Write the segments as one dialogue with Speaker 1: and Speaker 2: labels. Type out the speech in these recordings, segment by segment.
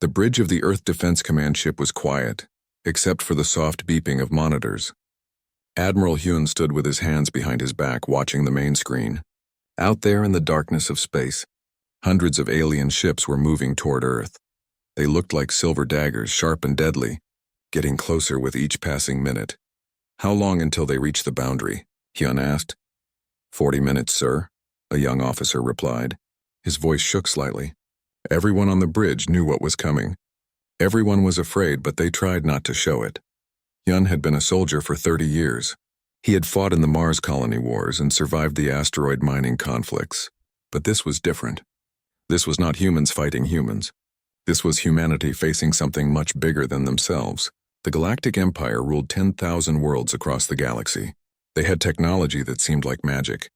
Speaker 1: The bridge of the Earth Defense Command ship was quiet, except for the soft beeping of monitors. Admiral Hyun stood with his hands behind his back watching the main screen. Out there in the darkness of space, hundreds of alien ships were moving toward Earth. They looked like silver daggers, sharp and deadly, getting closer with each passing minute. "How long until they reach the boundary?" Hyun asked. 40 minutes, sir," a young officer replied. His voice shook slightly. Everyone on the bridge knew what was coming. Everyone was afraid, but they tried not to show it. Hyun had been a soldier for 30 years. He had fought in the Mars colony wars and survived the asteroid mining conflicts. But this was different. This was not humans fighting humans. This was humanity facing something much bigger than themselves. The Galactic Empire ruled 10,000 worlds across the galaxy. They had technology that seemed like magic.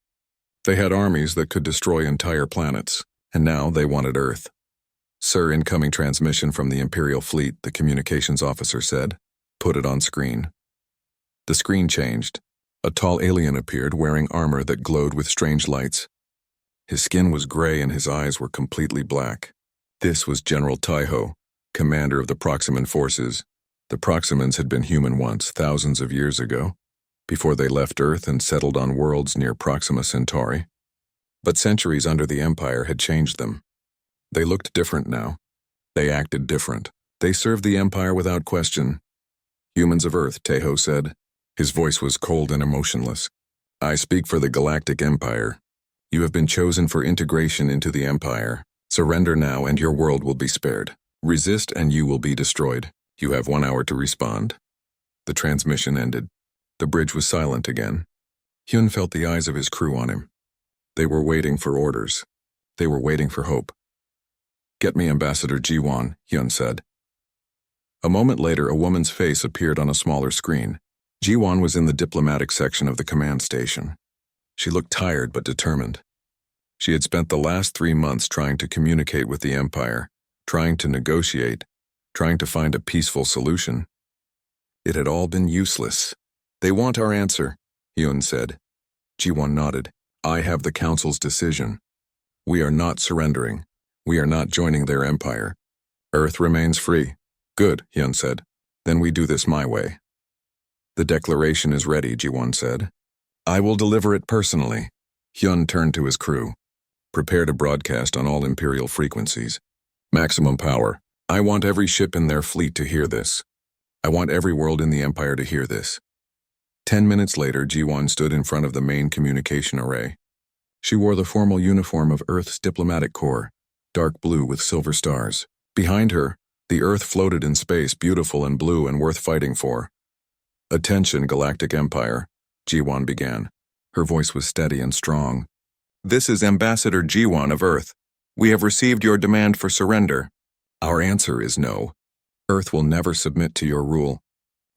Speaker 1: They had armies that could destroy entire planets, and now they wanted Earth. "Sir, incoming transmission from the Imperial Fleet," the communications officer said. "Put it on screen." The screen changed. A tall alien appeared wearing armor that glowed with strange lights. His skin was gray and his eyes were completely black. This was General Taiho, commander of the Proximan forces. The Proximans had been human once, thousands of years ago, before they left Earth and settled on worlds near Proxima Centauri. But centuries under the Empire had changed them. They looked different now. They acted different. They served the Empire without question. "Humans of Earth," Taiho said. His voice was cold and emotionless. "I speak for the Galactic Empire. You have been chosen for integration into the Empire. Surrender now and your world will be spared. Resist and you will be destroyed. You have 1 hour to respond." The transmission ended. The bridge was silent again. Hyun felt the eyes of his crew on him. They were waiting for orders. They were waiting for hope. "Get me Ambassador Ji-won," Hyun said. A moment later, a woman's face appeared on a smaller screen. Ji-won was in the diplomatic section of the command station. She looked tired but determined. She had spent the last 3 months trying to communicate with the Empire, trying to negotiate, trying to find a peaceful solution. It had all been useless. "They want our answer," Hyun said. Ji-won nodded. "I have the Council's decision. We are not surrendering. We are not joining their empire. Earth remains free." "Good," Hyun said. "Then we do this my way." "The declaration is ready," Ji-won said. "I will deliver it personally." Hyun turned to his crew. "Prepare to broadcast on all Imperial frequencies. Maximum power. I want every ship in their fleet to hear this. I want every world in the Empire to hear this." 10 minutes later, Ji-won stood in front of the main communication array. She wore the formal uniform of Earth's diplomatic corps, dark blue with silver stars. Behind her, the Earth floated in space, beautiful and blue and worth fighting for. "Attention, Galactic Empire," Ji-won began. Her voice was steady and strong. "This is Ambassador Ji-won of Earth. We have received your demand for surrender. Our answer is no. Earth will never submit to your rule.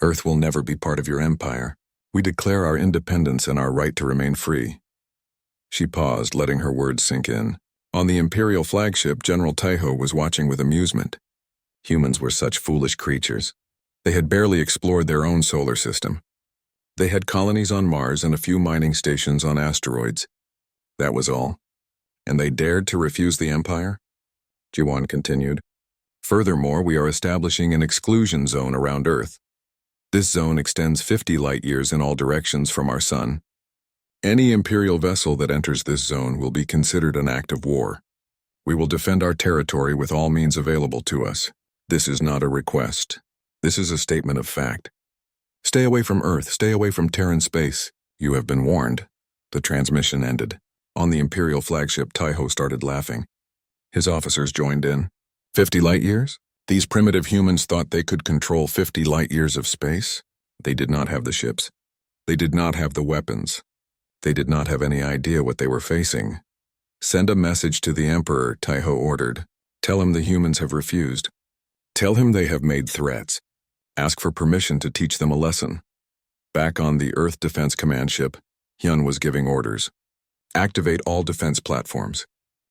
Speaker 1: Earth will never be part of your empire. We declare our independence and our right to remain free." She paused, letting her words sink in. On the Imperial flagship, General Taiho was watching with amusement. Humans were such foolish creatures. They had barely explored their own solar system. They had colonies on Mars and a few mining stations on asteroids. That was all. And they dared to refuse the Empire? Ji-won continued. "Furthermore, we are establishing an exclusion zone around Earth. This zone extends 50 light-years in all directions from our sun. Any Imperial vessel that enters this zone will be considered an act of war. We will defend our territory with all means available to us. This is not a request. This is a statement of fact. Stay away from Earth, stay away from Terran space. You have been warned." The transmission ended. On the Imperial flagship, Taiho started laughing. His officers joined in. 50 light-years? These primitive humans thought they could control 50 light-years of space? They did not have the ships. They did not have the weapons. They did not have any idea what they were facing. "Send a message to the Emperor," Taiho ordered. "Tell him the humans have refused. Tell him they have made threats. Ask for permission to teach them a lesson." Back on the Earth Defense Command ship, Hyun was giving orders. "Activate all defense platforms.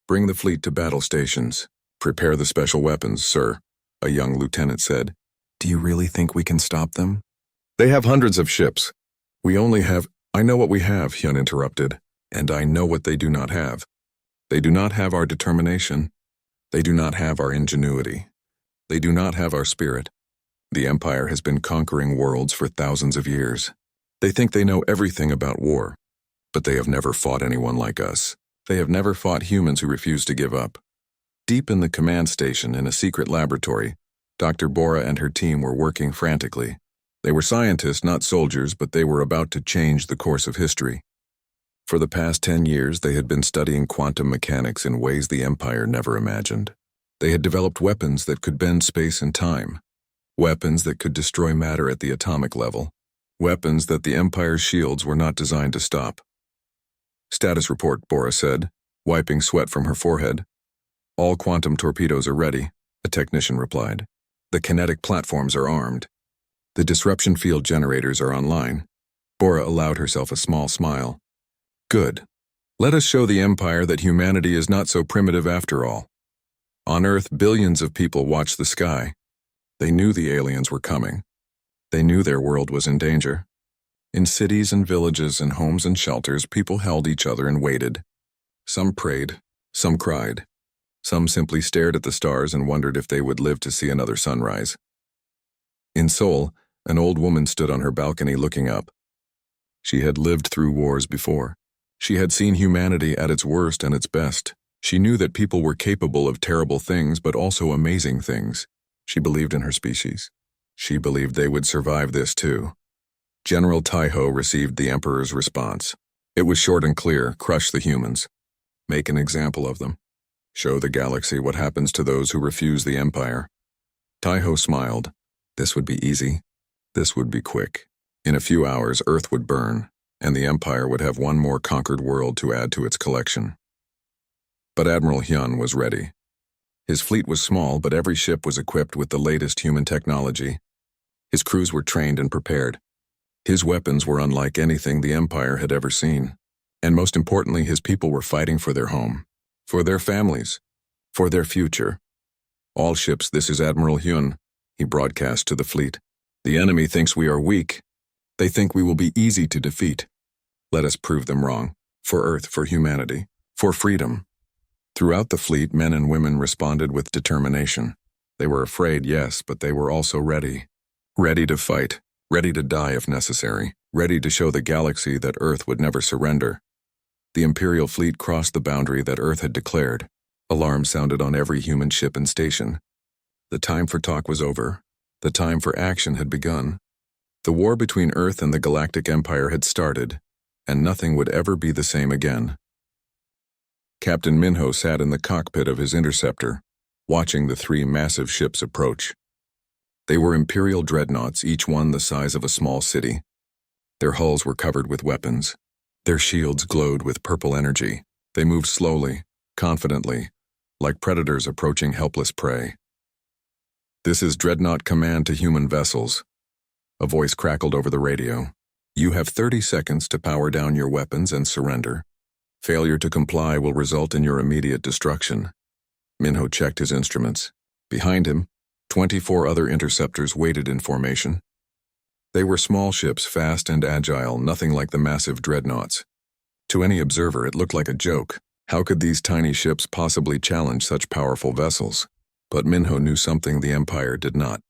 Speaker 1: Bring the fleet to battle stations. Prepare the special weapons, sir," a young lieutenant said. "Do you really think we can stop them?" "They have hundreds of ships. We only have—" "I know what we have," Hyun interrupted, "and I know what they do not have. They do not have our determination. They do not have our ingenuity. They do not have our spirit. The Empire has been conquering worlds for thousands of years. They think they know everything about war, but they have never fought anyone like us. They have never fought humans who refuse to give up. Deep in the command station in a secret laboratory, Dr. Bora and her team were working frantically. They were scientists, not soldiers, but they were about to change the course of history. For the past 10 years, they had been studying quantum mechanics in ways the Empire never imagined. They had developed weapons that could bend space and time, weapons that could destroy matter at the atomic level, weapons that the Empire's shields were not designed to stop. "Status report," Bora said, wiping sweat from her forehead. "All quantum torpedoes are ready," a technician replied. "The kinetic platforms are armed. The disruption field generators are online." Bora allowed herself a small smile. "Good. Let us show the Empire that humanity is not so primitive after all." On Earth, billions of people watched the sky. They knew the aliens were coming. They knew their world was in danger. In cities and villages and homes and shelters, people held each other and waited. Some prayed, some cried. Some simply stared at the stars and wondered if they would live to see another sunrise. In Seoul, an old woman stood on her balcony looking up. She had lived through wars before. She had seen humanity at its worst and its best. She knew that people were capable of terrible things, but also amazing things. She believed in her species. She believed they would survive this too. General Taiho received the Emperor's response. It was short and clear: crush the humans. Make an example of them. Show the galaxy what happens to those who refuse the Empire. Taiho smiled. This would be easy. This would be quick. In a few hours, Earth would burn, and the Empire would have one more conquered world to add to its collection. But Admiral Hyun was ready. His fleet was small, but every ship was equipped with the latest human technology. His crews were trained and prepared. His weapons were unlike anything the Empire had ever seen. And most importantly, his people were fighting for their home, for their families, for their future. "All ships, this is Admiral Hyun," he broadcast to the fleet. "The enemy thinks we are weak. They think we will be easy to defeat. Let us prove them wrong, for Earth, for humanity, for freedom." Throughout the fleet, men and women responded with determination. They were afraid, yes, but they were also ready. Ready to fight, ready to die if necessary, ready to show the galaxy that Earth would never surrender. The Imperial fleet crossed the boundary that Earth had declared. Alarms sounded on every human ship and station. The time for talk was over. The time for action had begun. The war between Earth and the Galactic Empire had started, and nothing would ever be the same again. Captain Minho sat in the cockpit of his interceptor, watching the three massive ships approach. They were Imperial dreadnoughts, each one the size of a small city. Their hulls were covered with weapons. Their shields glowed with purple energy. They moved slowly, confidently, like predators approaching helpless prey. "This is Dreadnought Command to human vessels." A voice crackled over the radio. "You have 30 seconds to power down your weapons and surrender. Failure to comply will result in your immediate destruction." Minho checked his instruments. Behind him, 24 other interceptors waited in formation. They were small ships, fast and agile, nothing like the massive dreadnoughts. To any observer, it looked like a joke. How could these tiny ships possibly challenge such powerful vessels? But Minho knew something the Empire did not.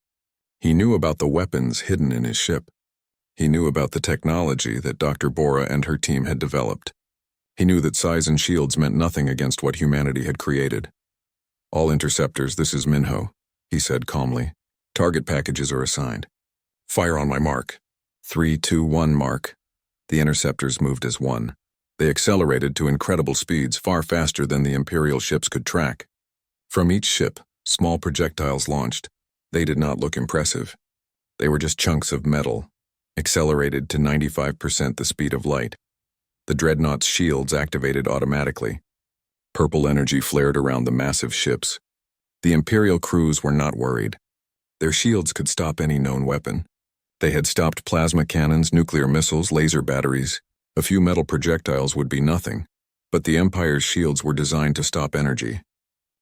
Speaker 1: He knew about the weapons hidden in his ship. He knew about the technology that Dr. Bora and her team had developed. He knew that size and shields meant nothing against what humanity had created. "All interceptors, this is Minho," he said calmly. "Target packages are assigned. Fire on my mark." 3, 2, 1 mark. The interceptors moved as one. They accelerated to incredible speeds, far faster than the Imperial ships could track. From each ship, small projectiles launched. They did not look impressive. They were just chunks of metal, accelerated to 95% the speed of light. The dreadnought's shields activated automatically. Purple energy flared around the massive ships. The Imperial crews were not worried. Their shields could stop any known weapon. They had stopped plasma cannons, nuclear missiles, laser batteries. A few metal projectiles would be nothing, but the Empire's shields were designed to stop energy.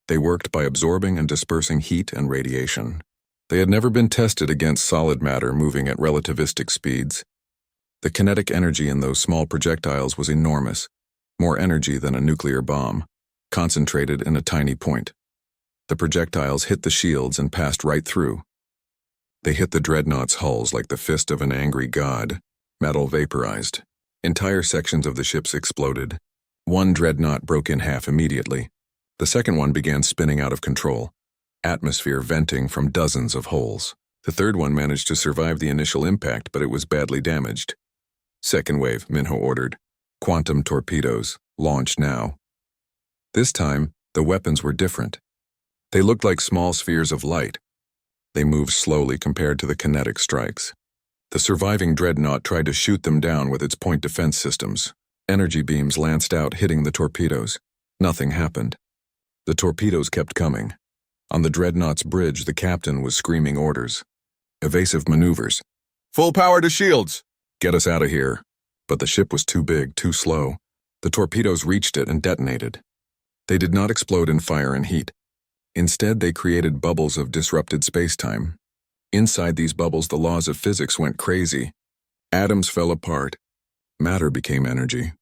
Speaker 1: They worked by absorbing and dispersing heat and radiation. They had never been tested against solid matter moving at relativistic speeds. The kinetic energy in those small projectiles was enormous, more energy than a nuclear bomb, concentrated in a tiny point. The projectiles hit the shields and passed right through. They hit the dreadnoughts' hulls like the fist of an angry god. Metal vaporized. Entire sections of the ships exploded. One dreadnought broke in half immediately. The second one began spinning out of control, atmosphere venting from dozens of holes. The third one managed to survive the initial impact, but it was badly damaged. Second wave, Minho ordered. Quantum torpedoes, launch now. This time, the weapons were different. They looked like small spheres of light. They moved slowly compared to the kinetic strikes. The surviving dreadnought tried to shoot them down with its point defense systems. Energy beams lanced out, hitting the torpedoes. Nothing happened. The torpedoes kept coming. On the dreadnought's bridge, the captain was screaming orders. Evasive maneuvers. Full power to shields! Get us out of here. But the ship was too big, too slow. The torpedoes reached it and detonated. They did not explode in fire and heat. Instead, they created bubbles of disrupted space-time. Inside these bubbles, the laws of physics went crazy. Atoms fell apart. Matter became energy.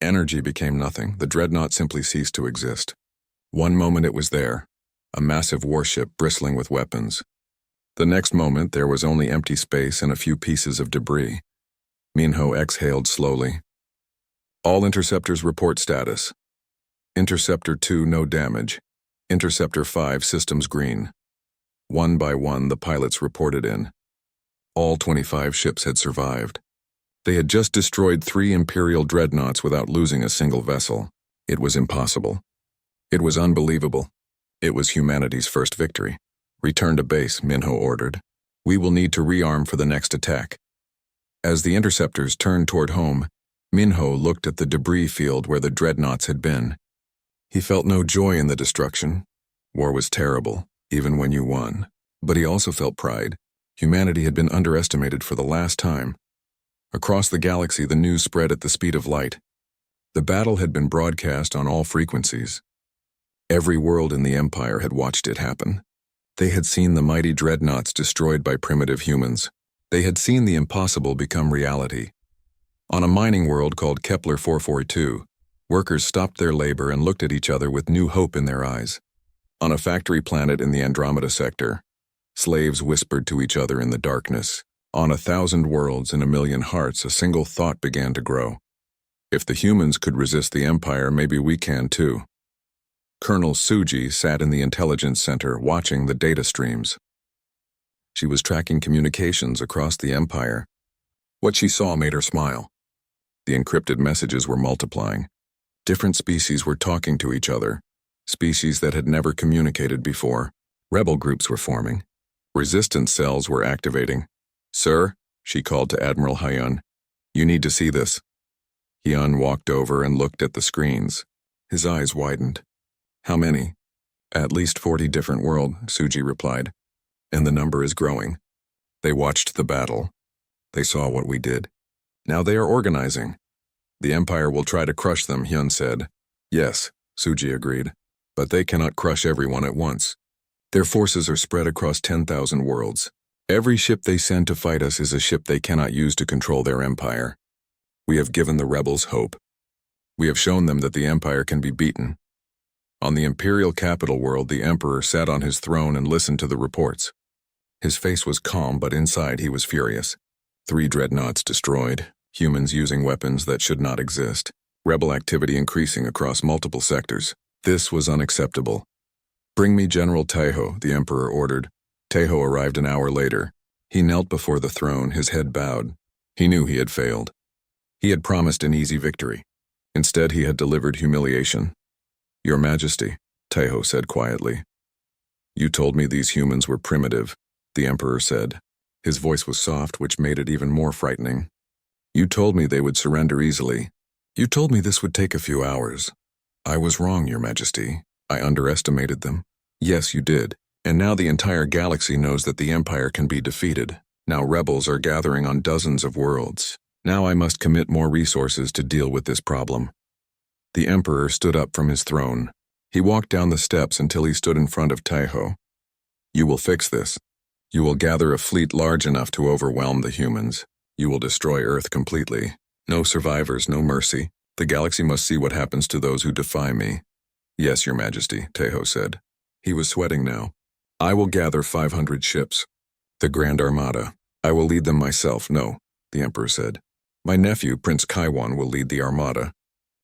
Speaker 1: Energy became nothing. The dreadnought simply ceased to exist. One moment it was there, a massive warship bristling with weapons. The next moment, there was only empty space and a few pieces of debris. Minho exhaled slowly. All interceptors report status. Interceptor 2, no damage. Interceptor 5, systems green. One by one, the pilots reported in. All 25 ships had survived. They had just destroyed 3 Imperial dreadnoughts without losing a single vessel. It was impossible. It was unbelievable. It was humanity's first victory. Return to base, Minho ordered. We will need to rearm for the next attack. As the interceptors turned toward home, Minho looked at the debris field where the dreadnoughts had been. He felt no joy in the destruction. War was terrible, even when you won. But he also felt pride. Humanity had been underestimated for the last time. Across the galaxy, the news spread at the speed of light. The battle had been broadcast on all frequencies. Every world in the Empire had watched it happen. They had seen the mighty dreadnoughts destroyed by primitive humans. They had seen the impossible become reality. On a mining world called Kepler 442, workers stopped their labor and looked at each other with new hope in their eyes. On a factory planet in the Andromeda sector, slaves whispered to each other in the darkness. On 1,000 worlds in 1,000,000 hearts, a single thought began to grow. If the humans could resist the Empire, maybe we can too. Colonel Suji sat in the intelligence center watching the data streams. She was tracking communications across the Empire. What she saw made her smile. The encrypted messages were multiplying. Different species were talking to each other. Species that had never communicated before. Rebel groups were forming. Resistance cells were activating. Sir, she called to Admiral Hyun. You need to see this. Hyun walked over and looked at the screens. His eyes widened. How many? At least 40 different worlds, Suji replied. And the number is growing. They watched the battle. They saw what we did. Now they are organizing. The Empire will try to crush them, Hyun said. Yes, Suji agreed. But they cannot crush everyone at once. Their forces are spread across 10,000 worlds. Every ship they send to fight us is a ship they cannot use to control their empire. We have given the rebels hope. We have shown them that the Empire can be beaten. On the Imperial capital world, the Emperor sat on his throne and listened to the reports. His face was calm, but inside he was furious. 3 dreadnoughts destroyed, humans using weapons that should not exist, rebel activity increasing across multiple sectors. This was unacceptable. Bring me General Taiho, the Emperor ordered. Taiho arrived an hour later. He knelt before the throne, his head bowed. He knew he had failed. He had promised an easy victory. Instead, he had delivered humiliation. Your Majesty, Taiho said quietly. You told me these humans were primitive, the Emperor said. His voice was soft, which made it even more frightening. You told me they would surrender easily. You told me this would take a few hours. I was wrong, Your Majesty. I underestimated them. Yes, you did. And now the entire galaxy knows that the Empire can be defeated. Now rebels are gathering on dozens of worlds. Now I must commit more resources to deal with this problem. The Emperor stood up from his throne. He walked down the steps until he stood in front of Taiho. You will fix this. You will gather a fleet large enough to overwhelm the humans. You will destroy Earth completely. No survivors, no mercy. The galaxy must see what happens to those who defy me. Yes, Your Majesty, Taiho said. He was sweating now. I will gather 500 ships. The Grand Armada. I will lead them myself. No, the Emperor said. My nephew, Prince Kaiwan, will lead the Armada.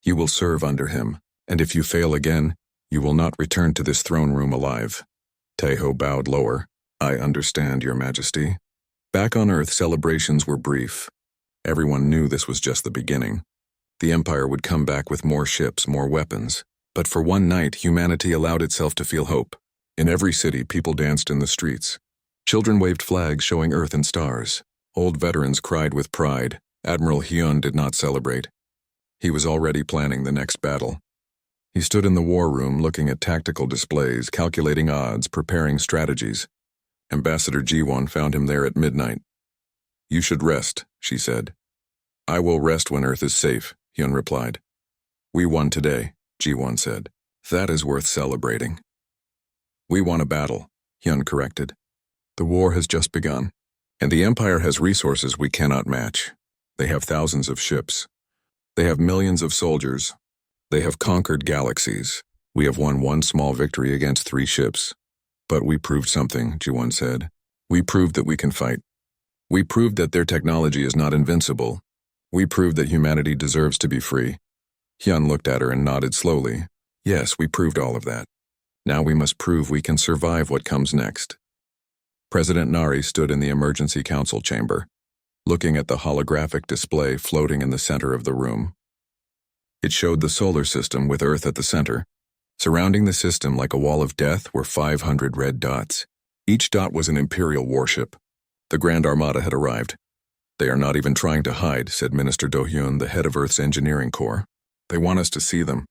Speaker 1: You will serve under him, and if you fail again, you will not return to this throne room alive. Taeho bowed lower. I understand, Your Majesty. Back on Earth, celebrations were brief. Everyone knew this was just the beginning. The Empire would come back with more ships, more weapons. But for one night, humanity allowed itself to feel hope. In every city, people danced in the streets. Children waved flags showing Earth and stars. Old veterans cried with pride. Admiral Hyun did not celebrate. He was already planning the next battle. He stood in the war room looking at tactical displays, calculating odds, preparing strategies. Ambassador Ji-won found him there at midnight. You should rest, she said. I will rest when Earth is safe, Hyun replied. We won today, Ji-won said. That is worth celebrating. We won a battle, Hyun corrected. The war has just begun, and the Empire has resources we cannot match. They have thousands of ships. They have millions of soldiers. They have conquered galaxies. We have won one small victory against 3 ships. But we proved something, Ji-won said. We proved that we can fight. We proved that their technology is not invincible. We proved that humanity deserves to be free. Hyun looked at her and nodded slowly. Yes, we proved all of that. Now we must prove we can survive what comes next. President Nari stood in the emergency council chamber, looking at the holographic display floating in the center of the room. It showed the solar system with Earth at the center. Surrounding the system like a wall of death were 500 red dots. Each dot was an Imperial warship. The Grand Armada had arrived. They are not even trying to hide, said Minister Do-hyun, the head of Earth's engineering corps. They want us to see them.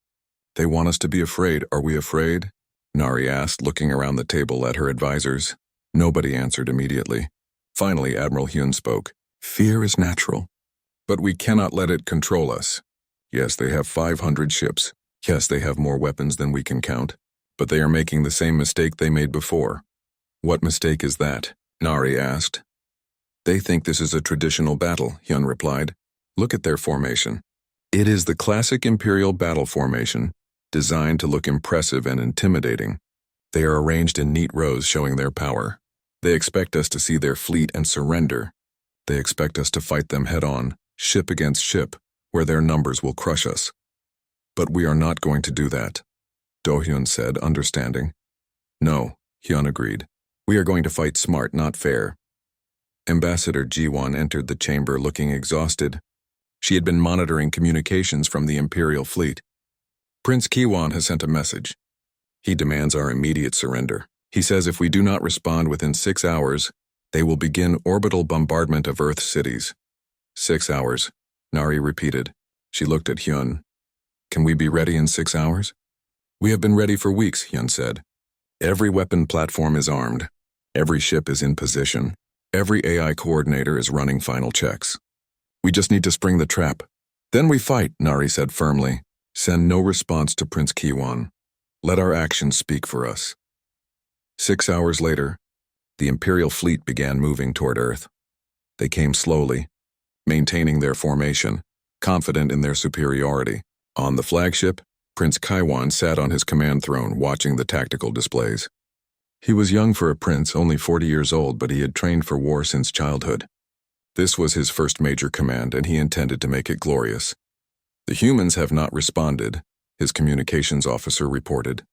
Speaker 1: They want us to be afraid. Are we afraid? Nari asked, looking around the table at her advisors. Nobody answered immediately. Finally, Admiral Hyun spoke. Fear is natural, but we cannot let it control us. Yes, they have 500 ships. Yes, they have more weapons than we can count, but they are making the same mistake they made before. What mistake is that? Nari asked. They think this is a traditional battle, Hyun replied. Look at their formation. It is the classic Imperial battle formation, designed to look impressive and intimidating. They are arranged in neat rows showing their power. They expect us to see their fleet and surrender. They expect us to fight them head-on, ship against ship, where their numbers will crush us. But we are not going to do that, Do-hyun said, understanding. No, Hyun agreed. We are going to fight smart, not fair. Ambassador Ji-won entered the chamber looking exhausted. She had been monitoring communications from the Imperial fleet. Prince Kiwon has sent a message. He demands our immediate surrender. He says if we do not respond within 6 hours, they will begin orbital bombardment of Earth cities. 6 hours, Nari repeated. She looked at Hyun. Can we be ready in 6 hours? We have been ready for weeks, Hyun said. Every weapon platform is armed. Every ship is in position. Every AI coordinator is running final checks. We just need to spring the trap. Then we fight, Nari said firmly. Send no response to Prince Kiwon. Let our actions speak for us. 6 hours later, the Imperial fleet began moving toward Earth. They came slowly, maintaining their formation, confident in their superiority. On the flagship, Prince Kaiwan sat on his command throne watching the tactical displays. He was young for a prince, only 40 years old, but he had trained for war since childhood. This was his first major command, and he intended to make it glorious. The humans have not responded, his communications officer reported.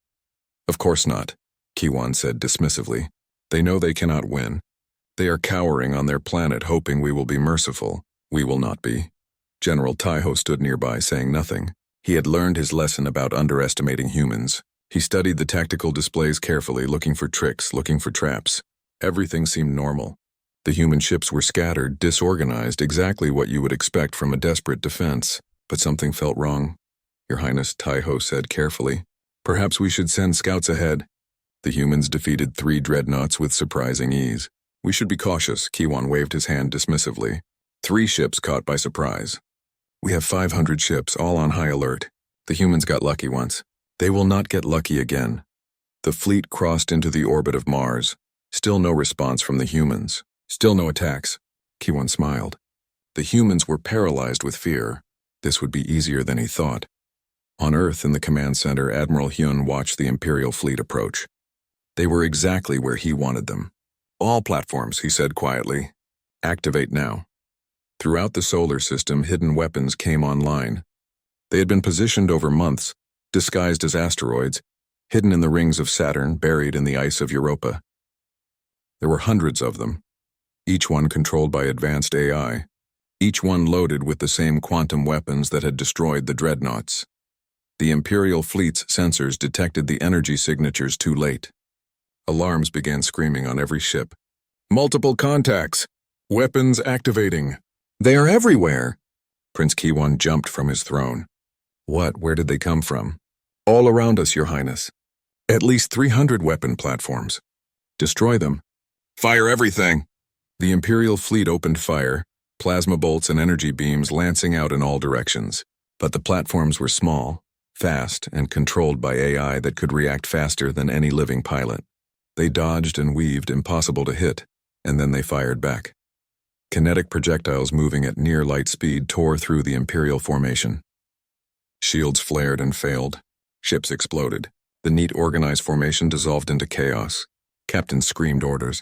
Speaker 1: Of course not, Kiwan said dismissively. They know they cannot win. They are cowering on their planet, hoping we will be merciful. We will not be. General Taiho stood nearby, saying nothing. He had learned his lesson about underestimating humans. He studied the tactical displays carefully, looking for tricks, looking for traps. Everything seemed normal. The human ships were scattered, disorganized, exactly what you would expect from a desperate defense. But something felt wrong. Your Highness, Taiho said carefully. Perhaps we should send scouts ahead. The humans defeated 3 dreadnoughts with surprising ease. We should be cautious, Kiwan waved his hand dismissively. 3 ships caught by surprise. We have 500 ships, all on high alert. The humans got lucky once. They will not get lucky again. The fleet crossed into the orbit of Mars. Still no response from the humans. Still no attacks. Kiwan smiled. The humans were paralyzed with fear. This would be easier than he thought. On Earth, in the command center, Admiral Hyun watched the Imperial fleet approach. They were exactly where he wanted them. All platforms, he said quietly. Activate now. Throughout the solar system, hidden weapons came online. They had been positioned over months, disguised as asteroids, hidden in the rings of Saturn, buried in the ice of Europa. There were hundreds of them, each one controlled by advanced AI, each one loaded with the same quantum weapons that had destroyed the dreadnoughts. The Imperial fleet's sensors detected the energy signatures too late. Alarms began screaming on every ship. Multiple contacts! Weapons activating! They are everywhere! Prince Kiwan jumped from his throne. What? Where did they come from? All around us, Your Highness. At least 300 weapon platforms. Destroy them. Fire everything! The Imperial fleet opened fire, plasma bolts and energy beams lancing out in all directions. But the platforms were small, fast, and controlled by AI that could react faster than any living pilot. They dodged and weaved, impossible to hit, and then they fired back. Kinetic projectiles moving at near light speed tore through the Imperial formation. Shields flared and failed. Ships exploded. The neat organized formation dissolved into chaos. Captains screamed orders.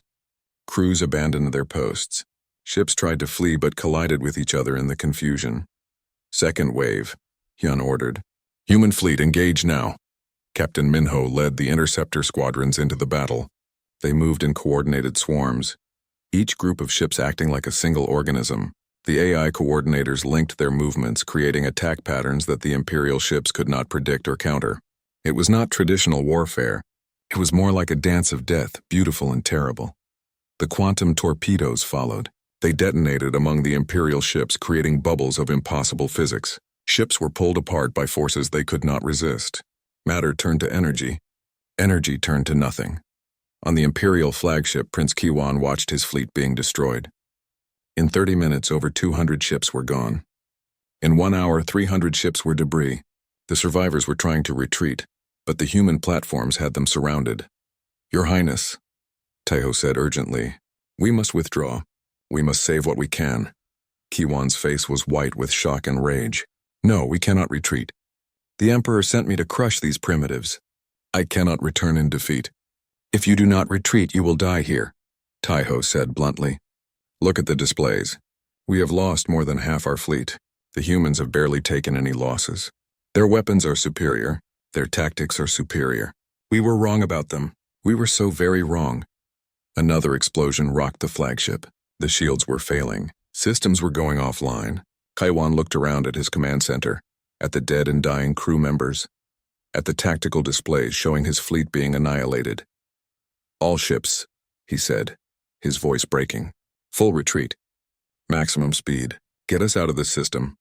Speaker 1: Crews abandoned their posts. Ships tried to flee but collided with each other in the confusion. Second wave, Hyun ordered. Human fleet, engage now. Captain Minho led the interceptor squadrons into the battle. They moved in coordinated swarms, each group of ships acting like a single organism. The AI coordinators linked their movements, creating attack patterns that the Imperial ships could not predict or counter. It was not traditional warfare. It was more like a dance of death, beautiful and terrible. The quantum torpedoes followed. They detonated among the Imperial ships, creating bubbles of impossible physics. Ships were pulled apart by forces they could not resist. Matter turned to energy. Energy turned to nothing. On the Imperial flagship, Prince Kiwan watched his fleet being destroyed. In 30 minutes, over 200 ships were gone. In 1 hour, 300 ships were debris. The survivors were trying to retreat, but the human platforms had them surrounded. Your Highness, Taeho said urgently, we must withdraw. We must save what we can. Kiwan's face was white with shock and rage. No, we cannot retreat. The Emperor sent me to crush these primitives. I cannot return in defeat. If you do not retreat, you will die here, Taeho said bluntly. Look at the displays. We have lost more than half our fleet. The humans have barely taken any losses. Their weapons are superior. Their tactics are superior. We were wrong about them. We were so very wrong. Another explosion rocked the flagship. The shields were failing. Systems were going offline. Kaiwan looked around at his command center, at the dead and dying crew members, at the tactical displays showing his fleet being annihilated. All ships, he said, his voice breaking. Full retreat. Maximum speed. Get us out of this system.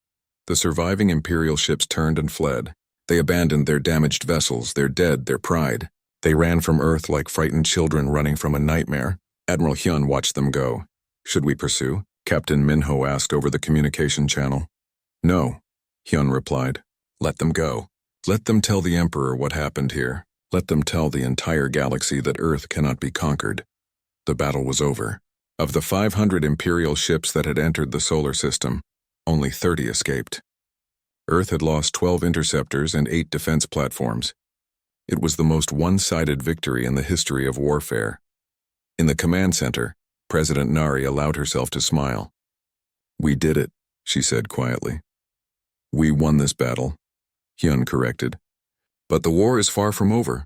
Speaker 1: The surviving Imperial ships turned and fled. They abandoned their damaged vessels, their dead, their pride. They ran from Earth like frightened children running from a nightmare. Admiral Hyun watched them go. Should we pursue? Captain Minho asked over the communication channel. No, Hyun replied. Let them go. Let them tell the Emperor what happened here. Let them tell the entire galaxy that Earth cannot be conquered. The battle was over. Of the 500 Imperial ships that had entered the solar system, only 30 escaped. Earth had lost 12 interceptors and 8 defense platforms. It was the most one-sided victory in the history of warfare. In the command center, President Nari allowed herself to smile. We did it, she said quietly. We won this battle, Hyun corrected. But the war is far from over.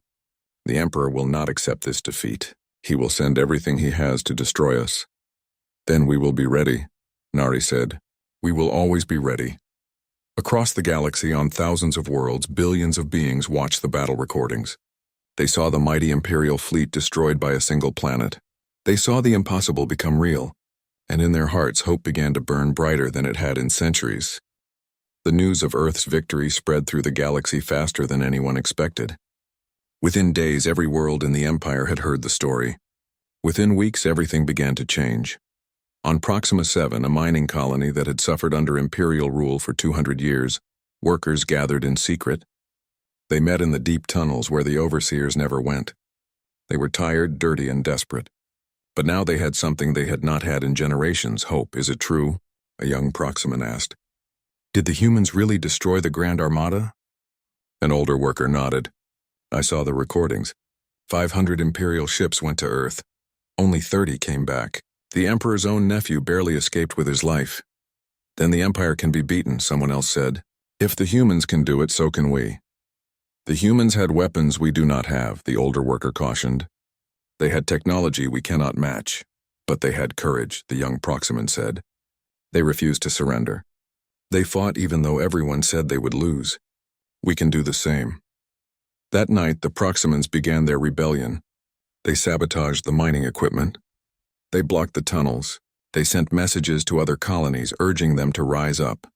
Speaker 1: The Emperor will not accept this defeat. He will send everything he has to destroy us. Then we will be ready, Nari said. We will always be ready. Across the galaxy, on thousands of worlds, billions of beings watched the battle recordings. They saw the mighty Imperial fleet destroyed by a single planet. They saw the impossible become real, and in their hearts hope began to burn brighter than it had in centuries. The news of Earth's victory spread through the galaxy faster than anyone expected. Within days, every world in the Empire had heard the story. Within weeks, everything began to change. On Proxima 7, a mining colony that had suffered under Imperial rule for 200 years, workers gathered in secret. They met in the deep tunnels where the overseers never went. They were tired, dirty, and desperate. But now they had something they had not had in generations. Hope, is it true? A young Proximan asked. Did the humans really destroy the Grand Armada? An older worker nodded. I saw the recordings. 500 Imperial ships went to Earth. Only 30 came back. The Emperor's own nephew barely escaped with his life. Then the Empire can be beaten, someone else said. If the humans can do it, so can we. The humans had weapons we do not have, the older worker cautioned. They had technology we cannot match. But they had courage, the young Proximan said. They refused to surrender. They fought even though everyone said they would lose. We can do the same. That night, the Proximans began their rebellion. They sabotaged the mining equipment. They blocked the tunnels. They sent messages to other colonies urging them to rise up.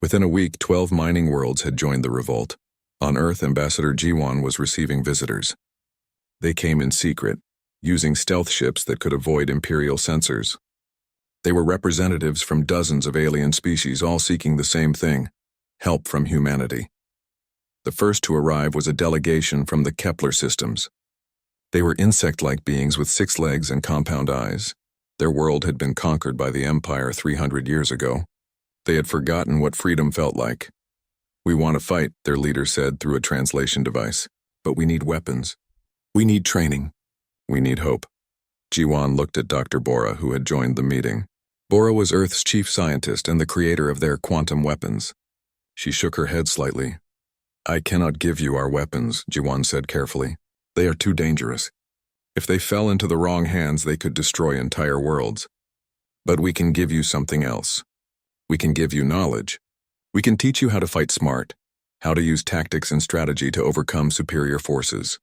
Speaker 1: Within a week, 12 mining worlds had joined the revolt. On Earth, Ambassador Jiwan was receiving visitors. They came in secret, using stealth ships that could avoid Imperial sensors. They were representatives from dozens of alien species, all seeking the same thing: help from humanity. The first to arrive was a delegation from the Kepler systems. They were insect-like beings with 6 legs and compound eyes. Their world had been conquered by the Empire 300 years ago. They had forgotten what freedom felt like. We want to fight, their leader said through a translation device. But we need weapons. We need training. We need hope. Jiwan looked at Dr. Bora, who had joined the meeting. Bora was Earth's chief scientist and the creator of their quantum weapons. She shook her head slightly. I cannot give you our weapons, Jiwan said carefully. They are too dangerous. If they fell into the wrong hands, they could destroy entire worlds. But we can give you something else. We can give you knowledge. We can teach you how to fight smart, how to use tactics and strategy to overcome superior forces.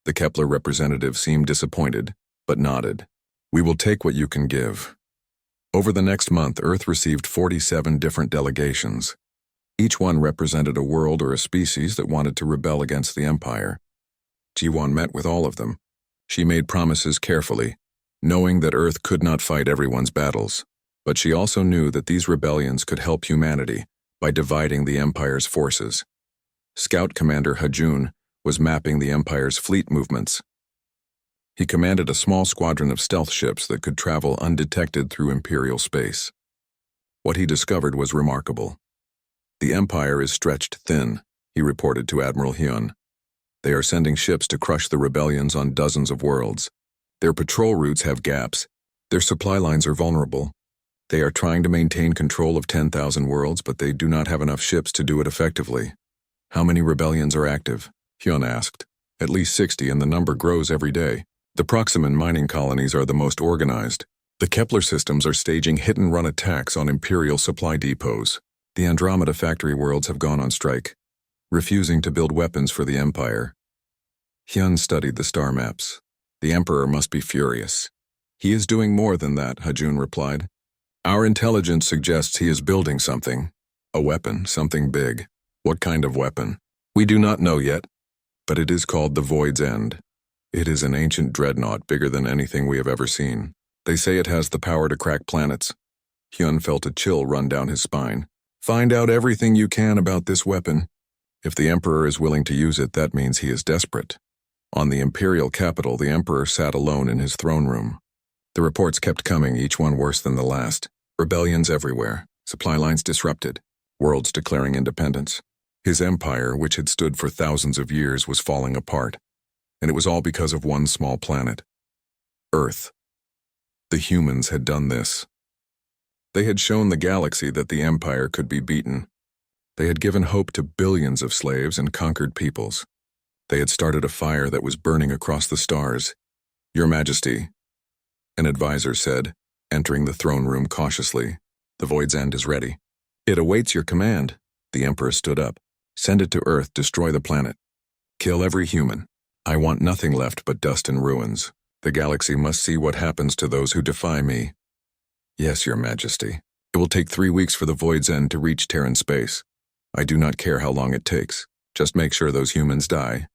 Speaker 1: The Kepler representative seemed disappointed, but nodded. We will take what you can give. Over the next month, Earth received 47 different delegations. Each one represented a world or a species that wanted to rebel against the Empire. Jiwan met with all of them. She made promises carefully, knowing that Earth could not fight everyone's battles. But she also knew that these rebellions could help humanity by dividing the Empire's forces. Scout Commander Hajun was mapping the Empire's fleet movements. He commanded a small squadron of stealth ships that could travel undetected through Imperial space. What he discovered was remarkable. The Empire is stretched thin, he reported to Admiral Hyun. They are sending ships to crush the rebellions on dozens of worlds. Their patrol routes have gaps. Their supply lines are vulnerable. They are trying to maintain control of 10,000 worlds, but they do not have enough ships to do it effectively. How many rebellions are active? Hyun asked. At least 60, and the number grows every day. The Proximan mining colonies are the most organized. The Kepler systems are staging hit-and-run attacks on Imperial supply depots. The Andromeda factory worlds have gone on strike, refusing to build weapons for the Empire. Hyun studied the star maps. The Emperor must be furious. He is doing more than that, Hajun replied. Our intelligence suggests he is building something. A weapon, something big. What kind of weapon? We do not know yet, but it is called the Void's End. It is an ancient dreadnought bigger than anything we have ever seen. They say it has the power to crack planets. Hyun felt a chill run down his spine. Find out everything you can about this weapon. If the Emperor is willing to use it, that means he is desperate. On the Imperial capital, the Emperor sat alone in his throne room. The reports kept coming, each one worse than the last. Rebellions everywhere, supply lines disrupted, worlds declaring independence. His empire, which had stood for thousands of years, was falling apart. And it was all because of one small planet. Earth. The humans had done this. They had shown the galaxy that the Empire could be beaten. They had given hope to billions of slaves and conquered peoples. They had started a fire that was burning across the stars. Your Majesty, an advisor said, entering the throne room cautiously. The Void's End is ready. It awaits your command. The Emperor stood up. Send it to Earth, destroy the planet. Kill every human. I want nothing left but dust and ruins. The galaxy must see what happens to those who defy me. Yes, Your Majesty. It will take 3 weeks for the Void's End to reach Terran space. I do not care how long it takes. Just make sure those humans die.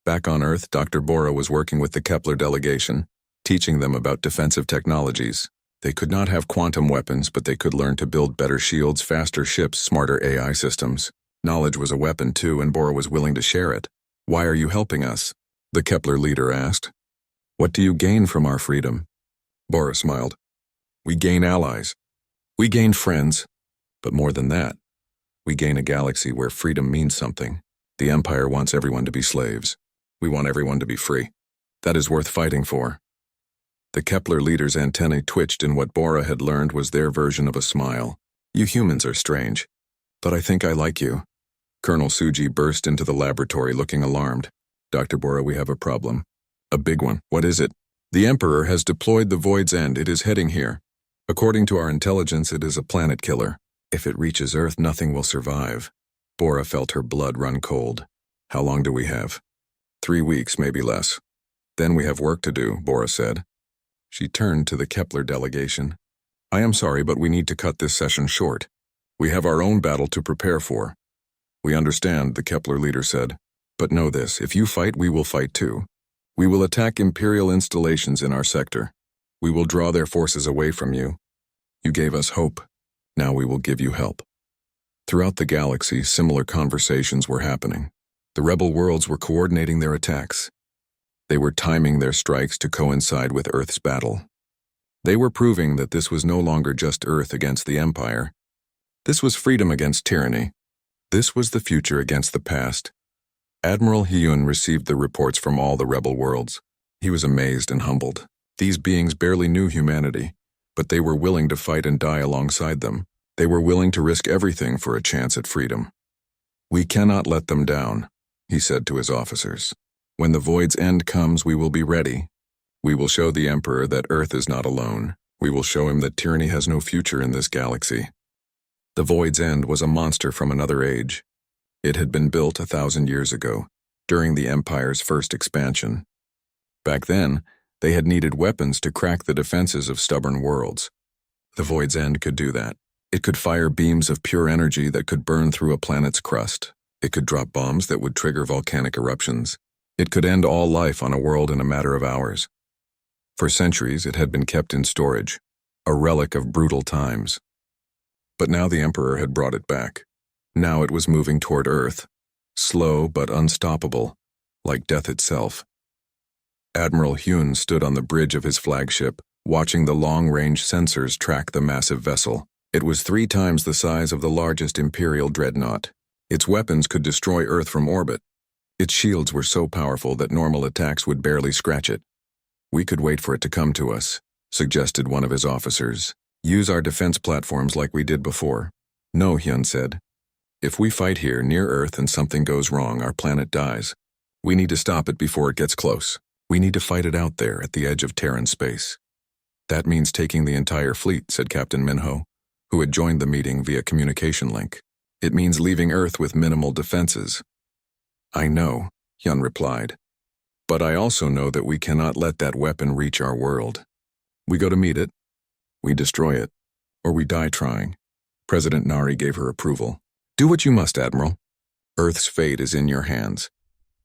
Speaker 1: Back on Earth, Dr. Bora was working with the Kepler delegation, teaching them about defensive technologies. They could not have quantum weapons, but they could learn to build better shields, faster ships, smarter AI systems. Knowledge was a weapon too, and Bora was willing to share it. Why are you helping us? The Kepler leader asked. What do you gain from our freedom? Bora smiled. We gain allies. We gain friends. But more than that, we gain a galaxy where freedom means something. The Empire wants everyone to be slaves. We want everyone to be free. That is worth fighting for. The Kepler leader's antennae twitched in what Bora had learned was their version of a smile. You humans are strange. But I think I like you. Colonel Suji burst into the laboratory looking alarmed. Dr. Bora, we have a problem. A big one. What is it? The Emperor has deployed the Void's End. It is heading here. According to our intelligence, it is a planet killer. If it reaches Earth, nothing will survive. Bora felt her blood run cold. How long do we have? 3 weeks, maybe less. Then we have work to do, Bora said. She turned to the Kepler delegation. I am sorry, but we need to cut this session short. We have our own battle to prepare for. We understand, the Kepler leader said. But know this, if you fight, we will fight too. We will attack Imperial installations in our sector. We will draw their forces away from you. You gave us hope. Now we will give you help. Throughout the galaxy, similar conversations were happening. The rebel worlds were coordinating their attacks. They were timing their strikes to coincide with Earth's battle. They were proving that this was no longer just Earth against the Empire. This was freedom against tyranny. This was the future against the past. Admiral Hyun received the reports from all the rebel worlds. He was amazed and humbled. These beings barely knew humanity, but they were willing to fight and die alongside them. They were willing to risk everything for a chance at freedom. We cannot let them down, he said to his officers. When the Void's End comes, we will be ready. We will show the Emperor that Earth is not alone. We will show him that tyranny has no future in this galaxy. The Void's End was a monster from another age. It had been built 1,000 years ago, during the Empire's first expansion. Back then, they had needed weapons to crack the defenses of stubborn worlds. The Void's End could do that. It could fire beams of pure energy that could burn through a planet's crust. It could drop bombs that would trigger volcanic eruptions. It could end all life on a world in a matter of hours. For centuries, it had been kept in storage, a relic of brutal times. But now the Emperor had brought it back. Now it was moving toward Earth, slow but unstoppable, like death itself. Admiral Hyun stood on the bridge of his flagship, watching the long-range sensors track the massive vessel. It was 3 times the size of the largest Imperial dreadnought. Its weapons could destroy Earth from orbit. Its shields were so powerful that normal attacks would barely scratch it. We could wait for it to come to us, suggested one of his officers. Use our defense platforms like we did before. No, Hyun said. If we fight here near Earth and something goes wrong, our planet dies. We need to stop it before it gets close. We need to fight it out there at the edge of Terran space. That means taking the entire fleet, said Captain Minho, who had joined the meeting via communication link. It means leaving Earth with minimal defenses. I know, Hyun replied. But I also know that we cannot let that weapon reach our world. We go to meet it, we destroy it, or we die trying. President Nari gave her approval. Do what you must, Admiral. Earth's fate is in your hands.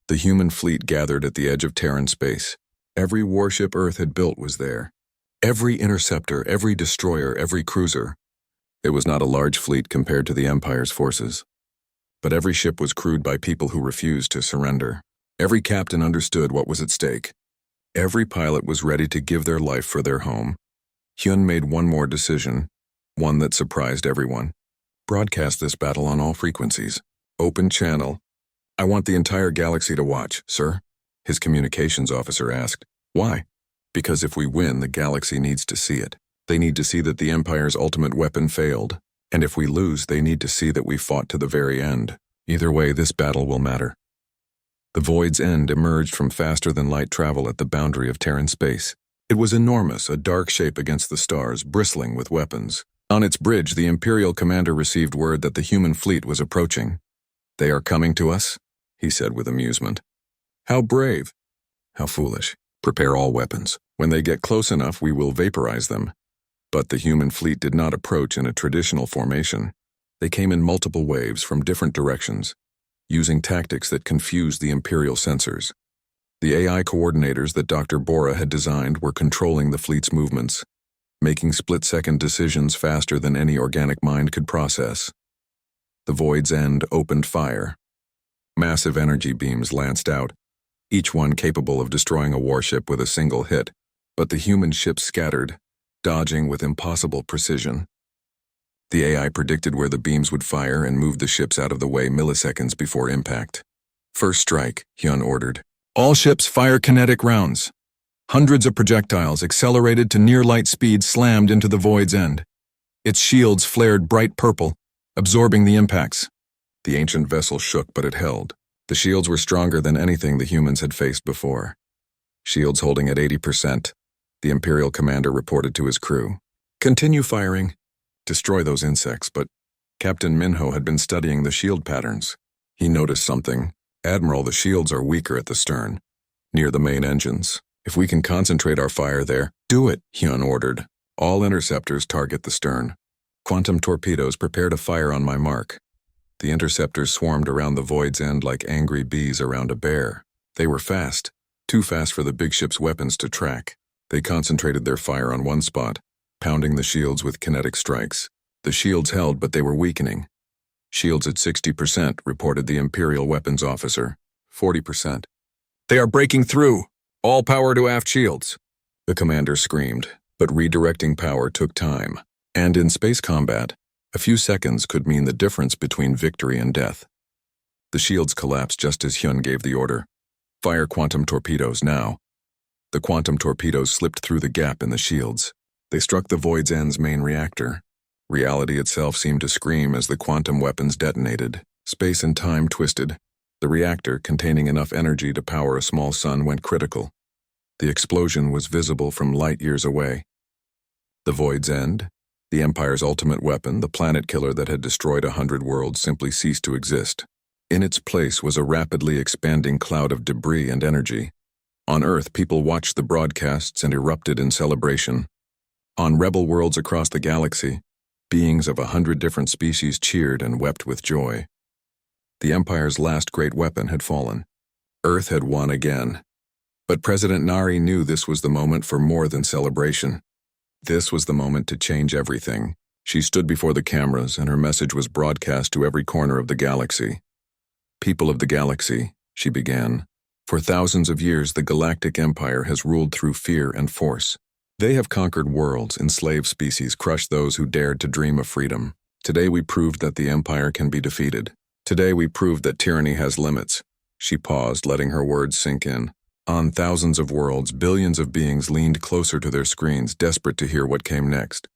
Speaker 1: The human fleet gathered at the edge of Terran space. Every warship Earth had built was there. Every interceptor, every destroyer, every cruiser. It was not a large fleet compared to the Empire's forces. But every ship was crewed by people who refused to surrender. Every captain understood what was at stake. Every pilot was ready to give their life for their home. Hyun made one more decision, one that surprised everyone. Broadcast this battle on all frequencies. Open channel. I want the entire galaxy to watch, sir, his communications officer asked. Why? Because if we win, the galaxy needs to see it. They need to see that the Empire's ultimate weapon failed. And if we lose, they need to see that we fought to the very end. Either way, this battle will matter. The Void's End emerged from faster-than-light travel at the boundary of Terran space. It was enormous, a dark shape against the stars, bristling with weapons. On its bridge, the Imperial commander received word that the human fleet was approaching. They are coming to us, he said with amusement. How brave. How foolish. Prepare all weapons. When they get close enough, we will vaporize them. But the human fleet did not approach in a traditional formation. They came in multiple waves from different directions, using tactics that confused the Imperial sensors. The AI coordinators that Dr. Bora had designed were controlling the fleet's movements, making split-second decisions faster than any organic mind could process. The Void's End opened fire. Massive energy beams lanced out, each one capable of destroying a warship with a single hit, but the human ships scattered, dodging with impossible precision. The AI predicted where the beams would fire and moved the ships out of the way milliseconds before impact. First strike, Hyun ordered. All ships fire kinetic rounds. Hundreds of projectiles, accelerated to near-light speed, slammed into the void's end. Its shields flared bright purple, absorbing the impacts. The ancient vessel shook, but it held. The shields were stronger than anything the humans had faced before. Shields holding at 80%, the Imperial commander reported to his crew. Continue firing. Destroy those insects, but Captain Minho had been studying the shield patterns. He noticed something. Admiral, the shields are weaker at the stern, near the main engines. If we can concentrate our fire there, do it, Hyun ordered. All interceptors target the stern. Quantum torpedoes prepare to fire on my mark. The interceptors swarmed around the void's end like angry bees around a bear. They were fast, too fast for the big ship's weapons to track. They concentrated their fire on one spot, pounding the shields with kinetic strikes. The shields held, but they were weakening. Shields at 60%, reported the Imperial weapons officer. 40%. They are breaking through! All power to aft shields! The commander screamed, but redirecting power took time. And in space combat, a few seconds could mean the difference between victory and death. The shields collapsed just as Hyun gave the order. Fire quantum torpedoes now. The quantum torpedoes slipped through the gap in the shields. They struck the Void's End's main reactor. Reality itself seemed to scream as the quantum weapons detonated. Space and time twisted. The reactor, containing enough energy to power a small sun, went critical. The explosion was visible from light years away. The Void's End, the Empire's ultimate weapon, the planet killer that had destroyed 100 worlds, simply ceased to exist. In its place was a rapidly expanding cloud of debris and energy. On Earth, people watched the broadcasts and erupted in celebration. On rebel worlds across the galaxy, beings of 100 different species cheered and wept with joy. The Empire's last great weapon had fallen. Earth had won again. But President Nari knew this was the moment for more than celebration. This was the moment to change everything. She stood before the cameras, and her message was broadcast to every corner of the galaxy. People of the galaxy, she began. For thousands of years, the Galactic Empire has ruled through fear and force. They have conquered worlds, enslaved species, crushed those who dared to dream of freedom. Today we proved that the Empire can be defeated. Today we proved that tyranny has limits. She paused, letting her words sink in. On thousands of worlds, billions of beings leaned closer to their screens, desperate to hear what came next.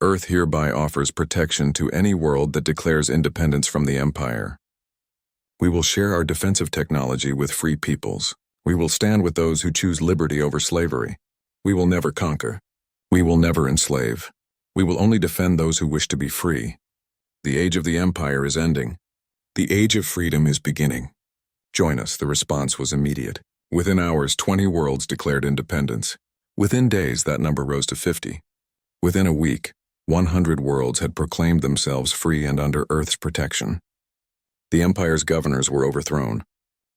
Speaker 1: Earth hereby offers protection to any world that declares independence from the Empire. We will share our defensive technology with free peoples. We will stand with those who choose liberty over slavery. We will never conquer. We will never enslave. We will only defend those who wish to be free. The age of the Empire is ending. The age of freedom is beginning. Join us. The response was immediate. Within hours, 20 worlds declared independence. Within days, that number rose to 50. Within a week, 100 worlds had proclaimed themselves free and under Earth's protection. The Empire's governors were overthrown.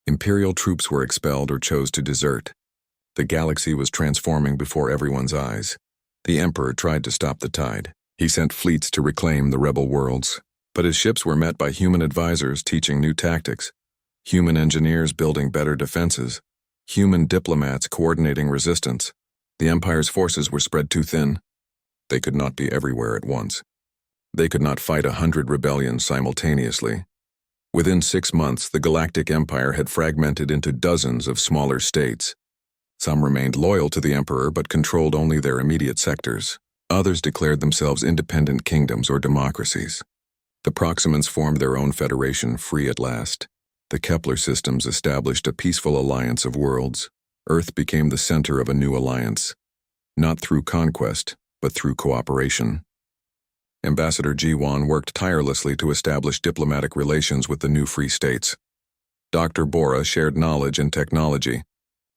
Speaker 1: Imperial troops were expelled or chose to desert. The galaxy was transforming before everyone's eyes. The Emperor tried to stop the tide. He sent fleets to reclaim the rebel worlds. But his ships were met by human advisors teaching new tactics, human engineers building better defenses, human diplomats coordinating resistance. The Empire's forces were spread too thin. They could not be everywhere at once. They could not fight 100 rebellions simultaneously. Within 6 months, the Galactic Empire had fragmented into dozens of smaller states. Some remained loyal to the Emperor but controlled only their immediate sectors. Others declared themselves independent kingdoms or democracies. The Proximans formed their own federation, free at last. The Kepler systems established a peaceful alliance of worlds. Earth became the center of a new alliance, not through conquest, but through cooperation. Ambassador Ji-won worked tirelessly to establish diplomatic relations with the new free states. Dr. Bora shared knowledge and technology,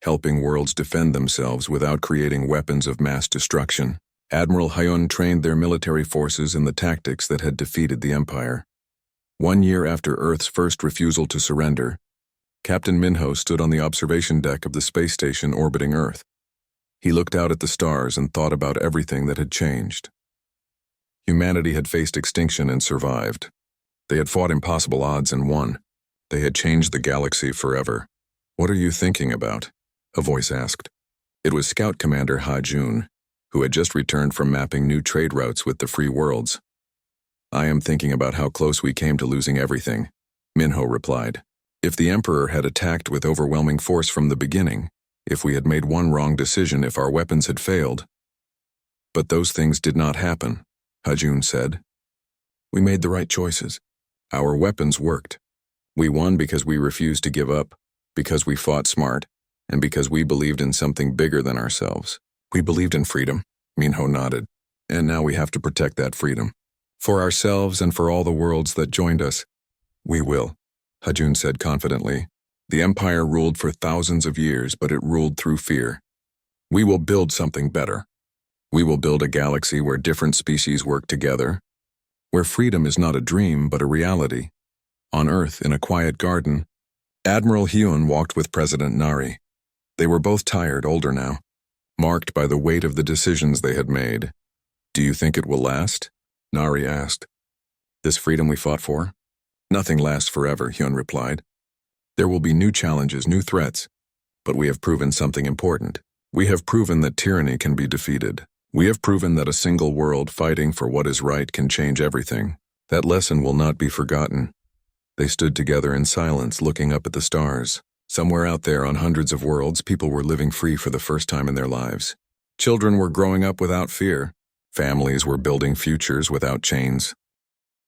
Speaker 1: helping worlds defend themselves without creating weapons of mass destruction. Admiral Hyun trained their military forces in the tactics that had defeated the Empire. 1 year after Earth's first refusal to surrender, Captain Minho stood on the observation deck of the space station orbiting Earth. He looked out at the stars and thought about everything that had changed. Humanity had faced extinction and survived. They had fought impossible odds and won. They had changed the galaxy forever. "What are you thinking about?" a voice asked. It was Scout Commander Ha Jun, who had just returned from mapping new trade routes with the free worlds. "I am thinking about how close we came to losing everything," Minho replied. If the Emperor had attacked with overwhelming force from the beginning, if we had made one wrong decision, if our weapons had failed. But those things did not happen, Hajun said. We made the right choices. Our weapons worked. We won because we refused to give up, because we fought smart, and because we believed in something bigger than ourselves. We believed in freedom, Minho nodded, and now we have to protect that freedom. For ourselves and for all the worlds that joined us. We will, Hajun said confidently. The Empire ruled for thousands of years, but it ruled through fear. We will build something better. We will build a galaxy where different species work together, where freedom is not a dream but a reality. On Earth, in a quiet garden, Admiral Hyun walked with President Nari. They were both tired, older now, marked by the weight of the decisions they had made. Do you think it will last? Nari asked. This freedom we fought for? Nothing lasts forever, Hyun replied. There will be new challenges, new threats, but we have proven something important. We have proven that tyranny can be defeated. We have proven that a single world fighting for what is right can change everything. That lesson will not be forgotten. They stood together in silence, looking up at the stars. Somewhere out there on hundreds of worlds, people were living free for the first time in their lives. Children were growing up without fear. Families were building futures without chains.